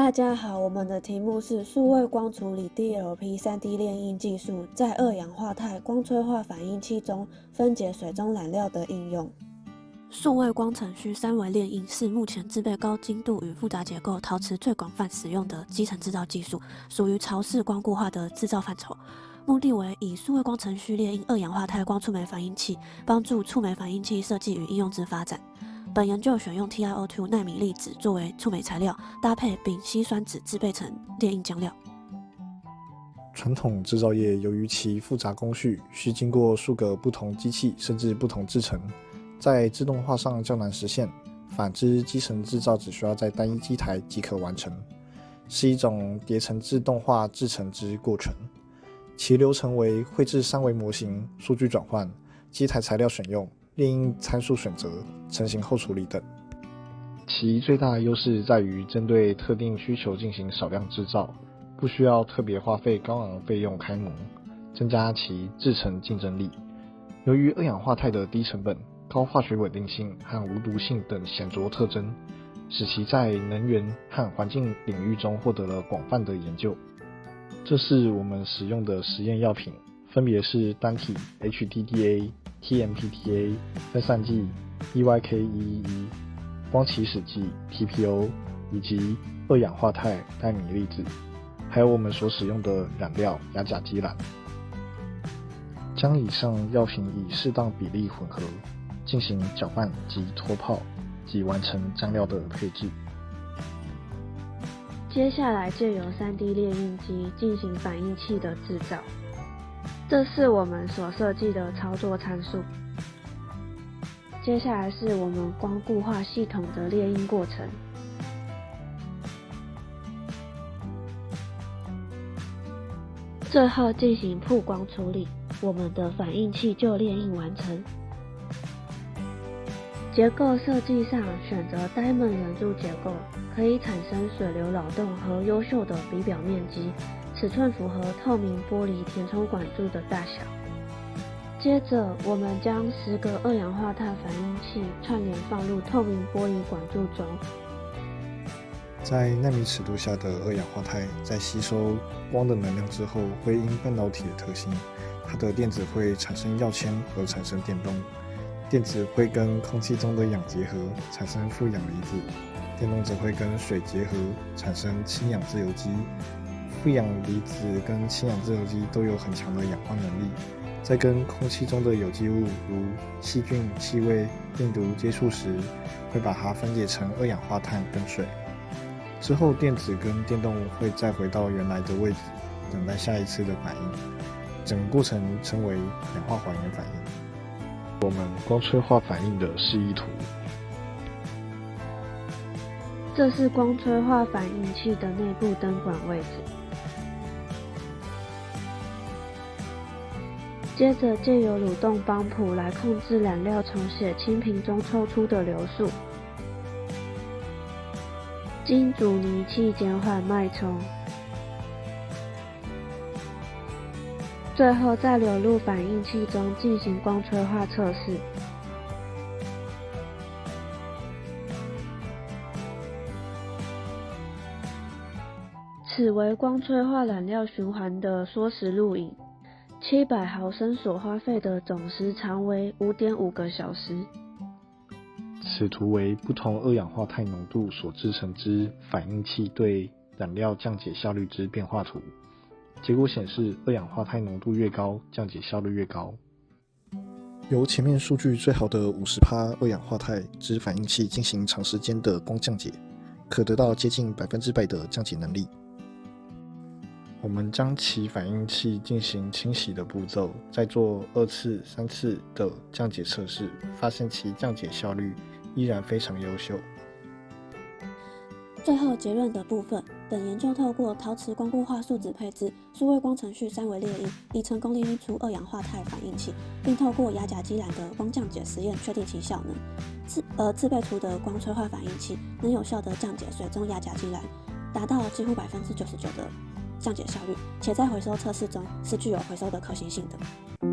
大家好，我们的题目是数位光处理 DLP 3D 列印技术在二氧化钛光催化反应器中分解水中染料的应用。数位光程序三维列印是目前制备高精度与复杂结构陶瓷最广泛使用的基层制造技术，属于潮式光固化的制造范畴。目的为以数位光程序列印二氧化钛光触媒反应器，帮助触媒反应器设计与应用之发展。本研究选用 TiO2 奈米粒子作为触媒材料，搭配丙烯酸酯制备成列印浆料。传统制造业由于其复杂工序，需经过数个不同机器甚至不同制程，在自动化上较难实现。反之，基层制造只需要在单一机台即可完成，是一种叠层自动化制程之过程。其流程为绘制三维模型、数据转换、机台材料选用、列印参数选择、成型后处理等。其最大的优势在于针对特定需求进行少量制造，不需要特别花费高昂费用开模，增加其制程竞争力。由于二氧化钛的低成本、高化学稳定性和无毒性等显著特征，使其在能源和环境领域中获得了广泛的研究。这是我们使用的实验药品，分别是单体 HDDA、TMTTA、分散剂 EYK111、光起始剂 TPO 以及二氧化钛奈米粒子，还有我们所使用的染料亚甲基蓝。将以上药品以适当比例混合，进行搅拌及脱泡，即完成浆料的配置。接下来借由 3D 列印机进行反应器的制造，这是我们所设计的操作参数。接下来是我们光固化系统的列印过程。最后进行曝光处理，我们的反应器就列印完成。结构设计上选择 Diamond 圆柱结构，可以产生水流扰动和优秀的比表面积，尺寸符合透明玻璃填充管柱的大小。接着，我们将10个二氧化钛反应器串联放入透明玻璃管柱中。在纳米尺度下的二氧化钛在吸收光的能量之后，会因半导体的特性，它的电子会产生药铅而产生电动。电子会跟空气中的氧结合，产生负氧离子；电动则会跟水结合，产生氢氧自由基。负氧离子跟氢氧自由基都有很强的氧化能力，在跟空气中的有机物如细菌、气味、病毒接触时，会把它分解成二氧化碳跟水。之后，电子跟电动会再回到原来的位置，等待下一次的反应。整个过程称为氧化还原反应。我们光催化反应的示意图。这是光催化反应器的内部灯管位置。接着借由蠕动帮浦来控制染料从血清瓶中抽出的流速。经阻尼器减缓脉冲。最后再流入反应器中进行光催化测试。此为光催化染料循环的缩时录影，700毫升所花费的总时长为 5.5 个小时。此图为不同二氧化钛浓度所制成之反应器对染料降解效率之变化图。结果显示，二氧化钛浓度越高，降解效率越高。由前面数据最好的50%二氧化钛之反应器进行长时间的光降解，可得到接近100%的降解能力。我们将其反应器进行清洗的步骤，再做2次、3次的降解测试，发现其降解效率依然非常优秀。最后结论的部分，本研究透过陶瓷光固化树脂配置、数位光程序三维列印，已成功列印出二氧化钛反应器，并透过亚甲基蓝的光降解实验确定其效能。自备出的光催化反应器能有效地降解水中亚甲基蓝，达到几乎99%的降解效率，且在回收测试中是具有回收的可行性的。